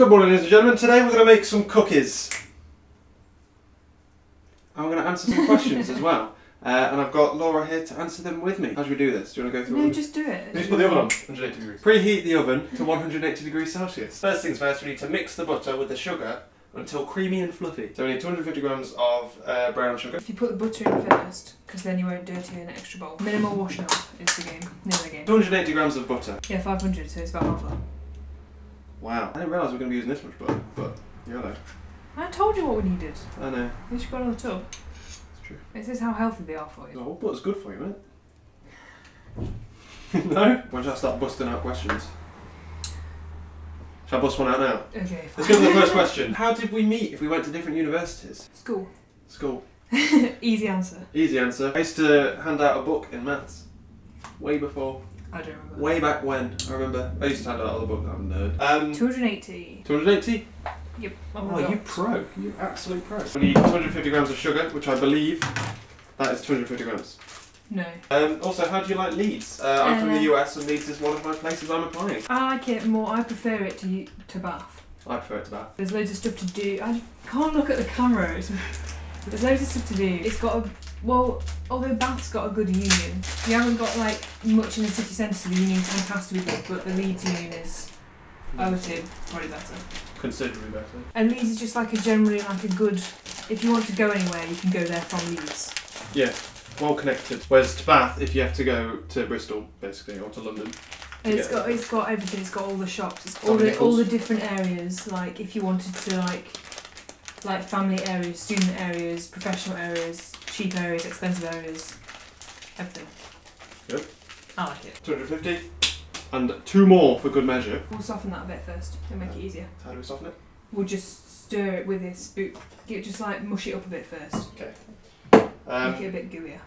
Good morning, ladies and gentlemen. Today we're going to make some cookies. And we're going to answer some questions as well. And I've got Laura here to answer them with me. How should we do this? Do you want to go through? No, just do it. Just put the oven on, 180 degrees. Preheat the oven to 180 degrees Celsius. First things first, we need to mix the butter with the sugar until creamy and fluffy. So we need 250 grams of brown sugar. If you put the butter in first, because then you won't dirty an extra bowl. Minimal washing up is the game. Name of the game. 280 grams of butter. Yeah, 500, so it's about half that. Wow. I didn't realise we were going to be using this much butter, but yellow. I told you what we needed. I know. You should put it on the tub. It's true. It says how healthy they are for you. Oh, butter's good for you, mate. No? When shall I start busting out questions? Shall I bust one out now? Okay, fine. Let's go to the first question. How did we meet if we went to different universities? School. School. Easy answer. Easy answer. I used to hand out a book in maths. Way before. I don't remember. Way back when, I remember. I used to hand out a book, I'm a nerd. 280. 280? Yep. Oh, you pro. You absolute pro. We need 250 grams of sugar, which I believe that is 250 grams. No. Also, how do you like Leeds? I'm from the US and Leeds is one of my places I'm applying. I like it more. I prefer it to Bath. I prefer it to Bath. There's loads of stuff to do. I can't look at the camera. There's loads of stuff to do. It's got a... Well, although Bath's got a good union, you haven't got like much in the city centre, so the union kind of has to be good, but the Leeds union is, I would say, probably better. Considerably better. And Leeds is just like generally like a good, if you want to go anywhere, you can go there from Leeds. Yeah, well connected. Whereas to Bath, if you have to go to Bristol, basically, or to London. And it's got everything, it's got all the shops, it's all the different areas, like if you wanted to like family areas, student areas, professional areas, cheap areas, expensive areas, everything. Good. I like it. 250. And 2 more for good measure. We'll soften that a bit first, it'll make it easier. How do we soften it? We'll just stir it with a spoon. Just like mush it up a bit first. Okay. Make it a bit gooier.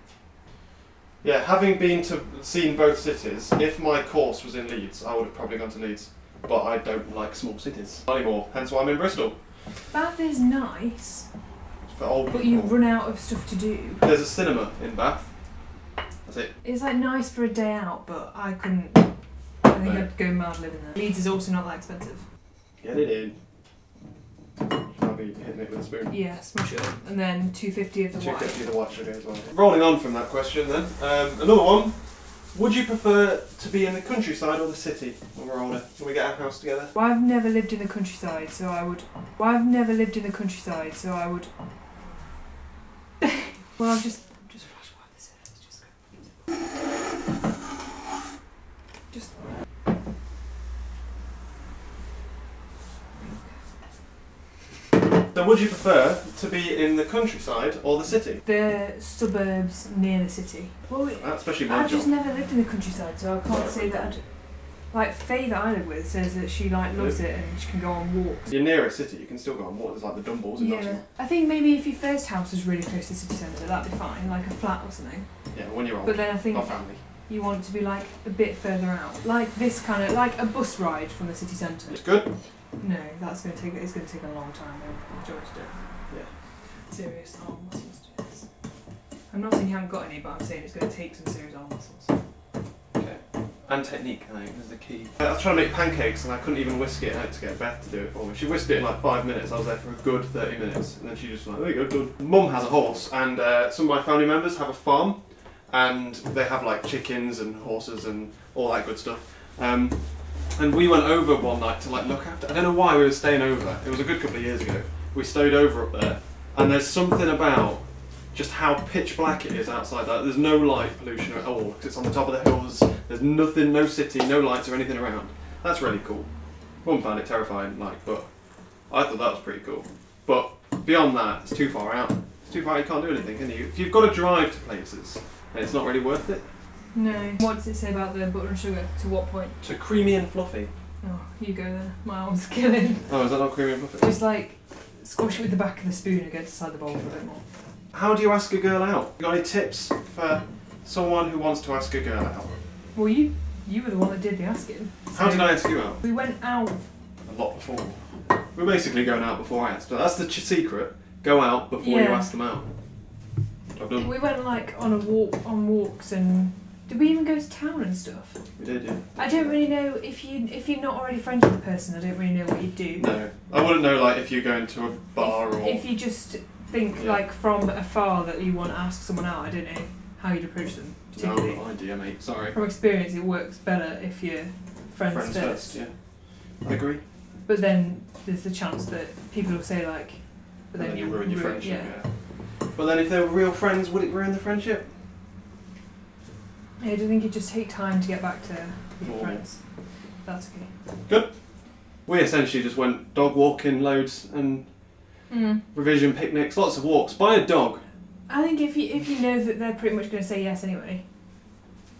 Yeah, having seen both cities, if my course was in Leeds, I would have probably gone to Leeds. But I don't like small cities anymore, hence why I'm in Bristol. Bath is nice, For old but people. you run out of stuff to do. There's a cinema in Bath. That's it. It's like nice for a day out, but I couldn't. I think I'd go mad living there. Leeds is also not that expensive. Get it in. I'll be hitting it with a spoon. Yeah, smush it up. And then 250 of the white. 250 of the white sugar as well. Rolling on from that question then, another one. Would you prefer to be in the countryside or the city when we're older? When we get our house together? Well, I've never lived in the countryside, so I would. Well, I've never lived in the countryside, so I would. Well, I've just flash wipe this in. Just. So would you prefer to be in the countryside or the city? The suburbs near the city. Well, Especially my I've just job. never lived in the countryside, so I can't say that. Like Faye that I live with says that she like loves it and she can go on walks. You're near a city, you can still go on walks. There's like the Dumbles in Yeah, Nottingham. I think maybe if your first house was really close to the city centre, that'd be fine, like a flat or something. Yeah, when you're old. But then I think Not family. you want to be like a bit further out, like this kind of like a bus ride from the city centre. It's good. No, that's going to take. It's going to take a long time. Though. Enjoy to do it. Yeah. Serious arm muscles to do this. I'm not saying you haven't got any, but I'm saying it's going to take some serious arm muscles. Okay. And technique, I think, is the key. I was trying to make pancakes and I couldn't even whisk it. I had to get Beth to do it for me. She whisked it in like 5 minutes. I was there for a good 30 minutes. And then she just was like, there you go, done. Mum has a horse and some of my family members have a farm. And they have like chickens and horses and all that good stuff. And we went over one night to like look after. I don't know why we were staying over. It was a good couple of years ago. We stayed over up there, and there's something about just how pitch black it is outside. That there's no light pollution at all. 'Cause it's on the top of the hills. There's nothing, no city, no lights or anything around. That's really cool. Mum found it terrifying, like, but I thought that was pretty cool. But beyond that, it's too far out. It's too far. You can't do anything, can you? If you've got to drive to places, then it's not really worth it. No. What does it say about the butter and sugar? To what point? To creamy and fluffy. Oh, you go there. My arm's killing. Oh, is that not creamy and fluffy? Just like squash it with the back of the spoon against the side of the bowl for a bit more. How do you ask a girl out? You got any tips for someone who wants to ask a girl out? Well, you were the one that did the asking. How did I ask you out? We went out. A lot before. We're basically going out before I asked. But that's the secret. Go out before you ask them out. I've done. We went like on walks and Did we even go to town and stuff? We did, yeah. I don't really know if you're not already friends with the person. I don't really know what you do. No, I wouldn't know like if you're going to a bar or. If you just think like from afar that you want to ask someone out, I don't know how you'd approach them. No, no idea, mate. Sorry. From experience, it works better if you're friends first. Yeah. I agree. But then there's the chance that people will say like, but then you ruin your friendship. Yeah. But then if they were real friends, would it ruin the friendship? Yeah, I do think it just take time to get back to your friends. That's okay. Good. We essentially just went dog walking loads and revision picnics, lots of walks. Buy a dog. I think if you know that they're pretty much going to say yes anyway.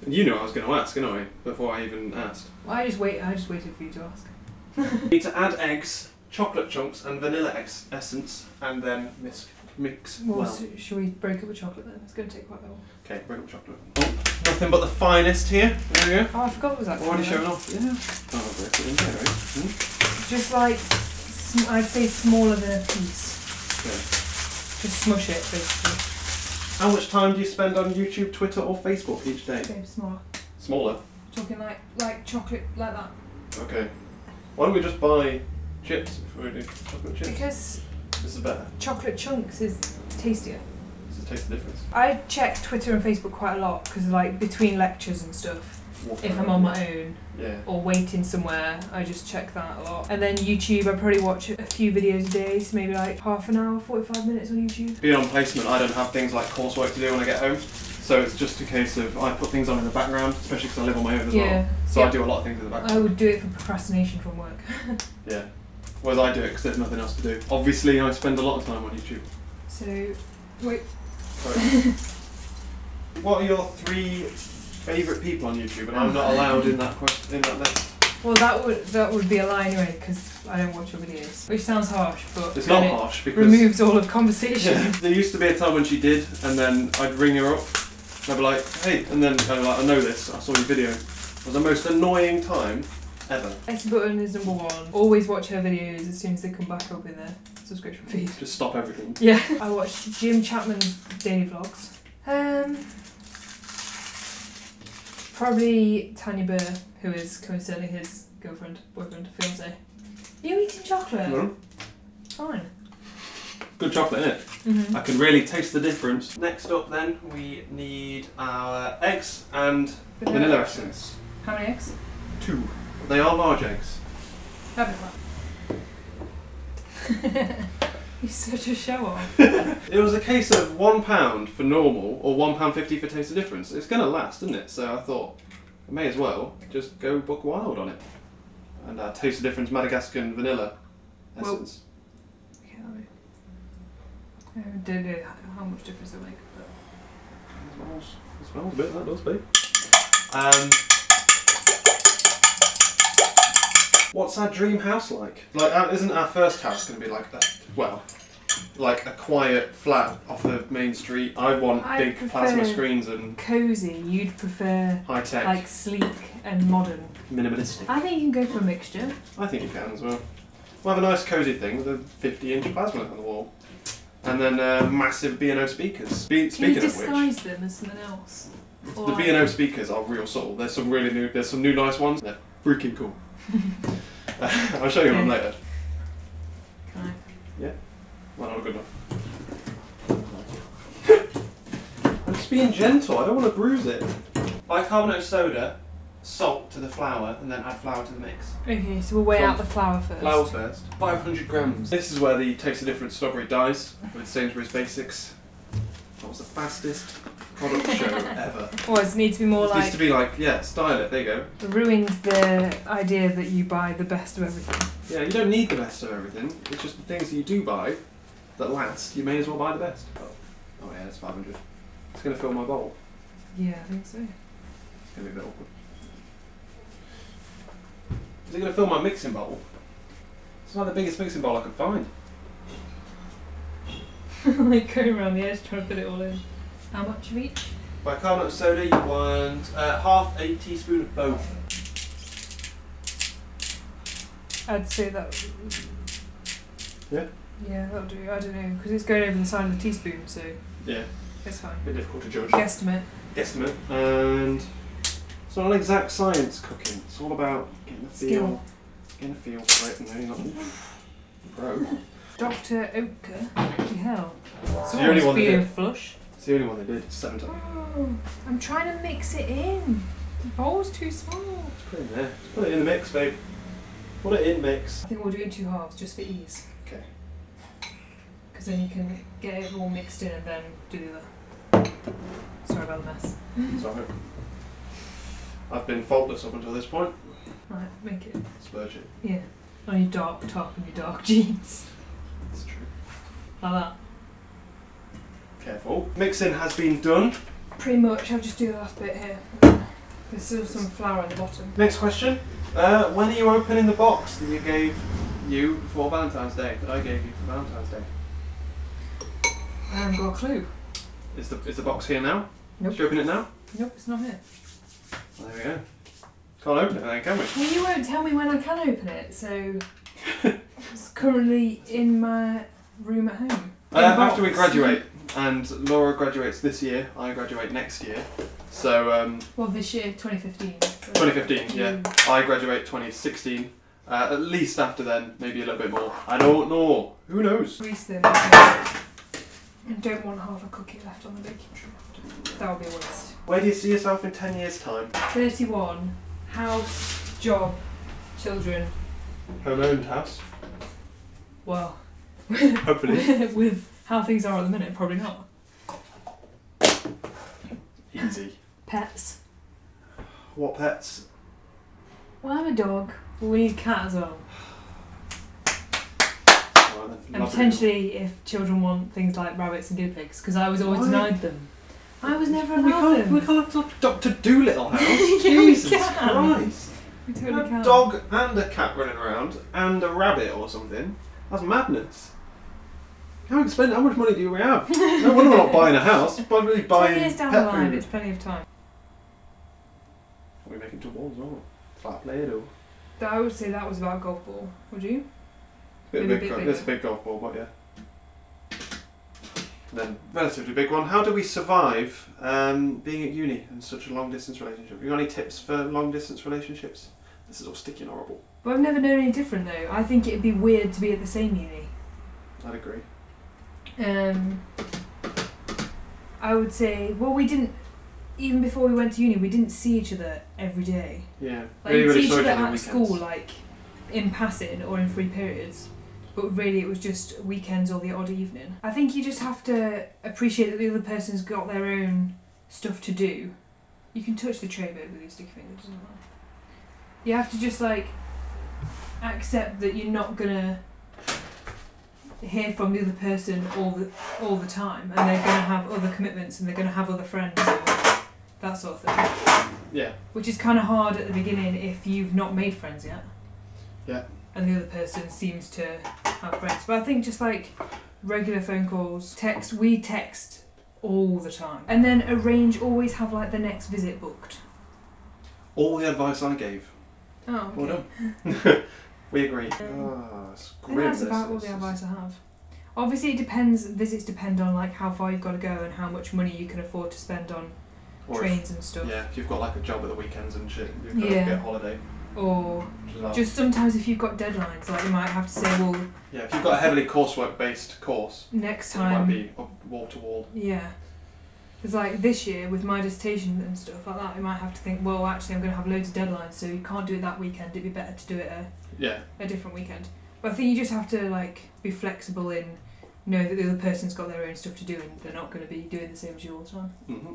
And you know I was going to ask, didn't I? Before I even asked. Well, I just waited for you to ask. You need to add eggs, chocolate chunks, and vanilla essence, and then mix well. Should we break up a chocolate then? It's going to take quite a while. Okay, break up chocolate. Oh, nothing but the finest here. There we go. Oh, I forgot it was actually already showing off. Yeah. Oh, break it in there, right? Just like, I'd say smaller than a piece. Okay. Just smush it, basically. How much time do you spend on YouTube, Twitter, or Facebook each day? Okay, smaller. Smaller? Talking like chocolate, like that. Okay. Why don't we just buy chips if we do chocolate chips? Because this is better. Chocolate chunks is tastier. Does it taste the difference? I check Twitter and Facebook quite a lot because like between lectures and stuff, if I'm on my own or waiting somewhere, I just check that a lot. And then YouTube, I probably watch a few videos a day, so maybe like half an hour, 45 minutes on YouTube. Being on placement, I don't have things like coursework to do when I get home. So it's just a case of I put things on in the background, especially because I live on my own as well. So I do a lot of things in the background. I would do it for procrastination from work. Yeah. Whereas I do it because there's nothing else to do. Obviously, I spend a lot of time on YouTube. So, wait. Sorry. What are your 3 favourite people on YouTube? And I'm not allowed in that list. Well, that would be a lie anyway, because I don't watch your videos. Which sounds harsh, but it's not harsh because removes all of conversation. Yeah. There used to be a time when she did, and then I'd ring her up, and I'd be like, "Hey," and then I'd be like, "I know this. I saw your video." It was the most annoying time ever. S button is number 1. Always watch her videos as soon as they come back up in their subscription feed. Just stop everything. Yeah. I watched Jim Chapman's daily vlogs. Probably Tanya Burr, who is coincidentally his girlfriend, boyfriend, fiance. Are you eating chocolate? No. Fine. Good chocolate, innit? I can really taste the difference. Next up then, we need our eggs and vanilla essence. How many eggs? 2. They are large eggs. Have it. You're such a show-off. It was a case of £1 for normal or £1.50 for taste the difference. It's gonna last, isn't it? So I thought I may as well just go buck wild on it. And taste the difference Madagascan vanilla essence. I don't know how much difference it'll make. It smells a bit. That does, babe. What's our dream house like? Like, isn't our first house going to be like that? Well, like a quiet flat off of Main Street. I want big plasma screens and cosy. You'd prefer high tech, like sleek and modern, minimalistic. I think you can go for a mixture. I think you can as well. We'll have a nice cosy thing with a 50-inch plasma on the wall, and then massive B&O speakers. Speaking Can you of which, disguise them as something else? Or the B&O speakers are real subtle. There's some really new. There's some new nice ones. They're freaking cool. I'll show you them later. Can I? Yeah. Well, not good enough. I'm just being gentle. I don't want to bruise it. Bicarbonate of soda, salt to the flour, and then add flour to the mix. Okay, so we'll weigh out the flour first. Flour first. 500 grams. This is where the Taste the Difference strawberry dies with Sainsbury's Basics. That was the fastest product show ever. Well, it needs to be more it needs to be like, yeah, style it, there you go. Ruined the idea that you buy the best of everything. Yeah, you don't need the best of everything. It's just the things that you do buy that last, you may as well buy the best. Oh yeah, that's 500. It's going to fill my bowl. Yeah, I think so. It's going to be a bit awkward. Is it going to fill my mixing bowl? It's like the biggest mixing bowl I could find. Like going around the edge trying to fit it all in. How much of each? Bicarbonate of soda, you want half a teaspoon of both. I'd say that. Yeah? Yeah, that'll do. I don't know, because it's going over the side of the teaspoon, so Yeah. it's fine. A bit difficult to judge. Guesstimate. guesstimate, and it's not an exact science cooking. It's all about getting the feel, getting a feel for it, and then you're not bro. Dr. Oetker, bloody hell. It's the only one they did. Flush. It's the only one they did. 7 times. Oh, I'm trying to mix it in. The bowl's too small. Just put it in there. Just put it in the mix, babe. Put it in mix. I think we'll do it in 2 halves just for ease. Okay. Because then you can get it all mixed in and then do the other. Sorry about the mess. Sorry. I've been faultless up until this point. Right, make it. Splurge it. Yeah. On your dark top and your dark jeans. That's true. Like that. Careful. Mixing has been done. Pretty much. I'll just do the last bit here. There's still some flour at the bottom. Next question. When are you opening the box that you gave you for Valentine's Day, that I gave you for Valentine's Day? I haven't got a clue. Is the box here now? Nope. Should you open it now? Nope, it's not here. Well, there we go. Can't open it then, can we? Well, you won't tell me when I can open it, so it's currently in my room at home. After we graduate, and Laura graduates this year, I graduate next year. So well, this year, 2015. 2015, yeah. I graduate 2016. At least after then, maybe a little bit more. I don't know. Who knows? Grease them. And don't want half a cookie left on the baking tray after. That would be a waste. Where do you see yourself in 10 years' time? 31. House, job, children. Home-owned house. Well, Hopefully. with how things are at the minute, probably not. Easy. Pets. What pets? Well, I'm a dog. Well, we need a cat as well. Well, then, And potentially if children want things like rabbits and guinea pigs, because I was always Why? denied them. I was never We allowed can't, them. we can't have Dr. Dolittle house. Yeah, we Jesus can. Christ. We A totally can. dog and a cat running around and a rabbit or something. That's madness. How much money do we have? No wonder we're not buying a house. We're probably 10 buying years down pet the line, food. it's plenty of time. We're making 2 balls, aren't we? Flat Play-Doh. I would say that was about a golf ball. Would you? It's Maybe a bit a big golf ball, but yeah. And then, relatively big one. How do we survive being at uni in such a long distance relationship? Have you got any tips for long distance relationships? This is all sticky and horrible. But I've never known any different though. I think it'd be weird to be at the same uni. I'd agree. I would say, well, we didn't, even before we went to uni, we didn't see each other every day. Yeah. Like, you'd see each other on at weekends. school, like, in passing or in free periods. But really it was just weekends or the odd evening. I think you just have to appreciate that the other person's got their own stuff to do. You can touch the tray bit with your sticky fingers, doesn't matter. You have to just, like, accept that you're not gonna hear from the other person all the time, and they're gonna have other commitments and they're gonna have other friends and that sort of thing. Yeah. Which is kind of hard at the beginning if you've not made friends yet. Yeah. And the other person seems to have friends. But I think just like regular phone calls, we text all the time. And then always have like the next visit booked. All the advice I gave. Oh, okay. Well done. We agree. It's I think grim, that's this about all is. the advice I have. Obviously it depends, visits depend on like how far you've got to go and how much money you can afford to spend on Or trains and stuff. Yeah, if you've got like a job at the weekends and shit, you've got Yeah. to get a holiday. Or Which is hard. just sometimes if you've got deadlines, like you might have to say, well, Yeah, if you've got a heavily coursework based course, next it might time, be wall to wall. yeah. Because like this year with my dissertation and stuff like that, you might have to think, well, actually I'm going to have loads of deadlines, so you can't do it that weekend. It'd be better to do it a different weekend. But I think you just have to like be flexible in know that the other person's got their own stuff to do and they're not going to be doing the same as you all the time. Mm-hmm.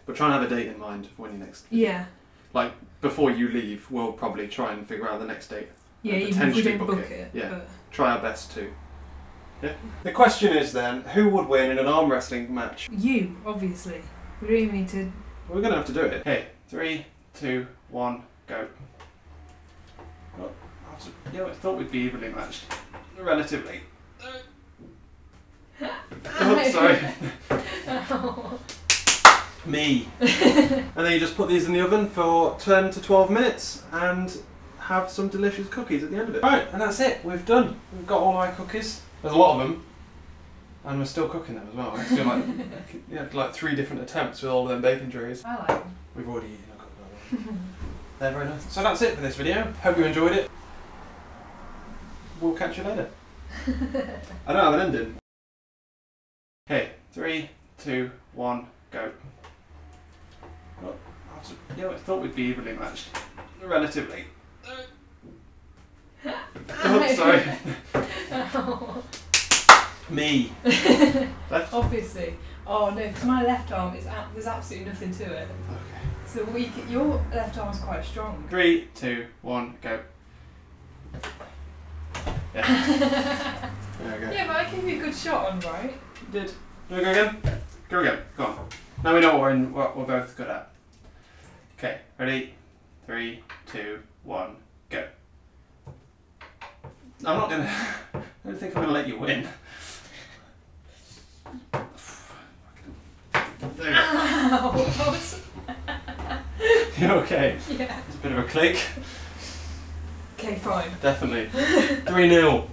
But try and have a date in mind for when you next. Yeah. Like before you leave, we'll probably try and figure out the next date. Yeah, And even if we potentially don't book book it. Yeah. But Try our best to. Yeah. The question is then, who would win in an arm wrestling match? you, obviously. We don't even need to. We're gonna have to do it. Okay, 3, 2, 1, go. Well, I thought we'd be evenly matched. Relatively. Oh, sorry. Me. And then you just put these in the oven for 10 to 12 minutes and have some delicious cookies at the end of it. Right, and that's it. We've done. We've got all our cookies. There's a lot of them. And we're still cooking them as well. We're doing like 3 different attempts with all of them bacon trays. I like them. We've already eaten a couple of them. They're very nice. So that's it for this video. Hope you enjoyed it. We'll catch you later. I don't have an ending. Okay, 3, 2, 1, go. Well, I thought we'd be evenly matched. Relatively. Oh, sorry. Ow. Me. Left? Obviously. Oh no, because my left arm there's absolutely nothing to it. Okay. So your left arm's quite strong. 3, 2, 1, go. Yeah. There we go. Yeah, but I gave you a good shot on, right? You did. Do we go again? Go again. Go on. Now we know what we're both good at. Okay, ready? 3, 2, 1, go. I'm not gonna. I don't think I'm gonna let you win. There you go. Ow! You okay? Yeah. It's a bit of a click. Okay, fine. Definitely. 3-0.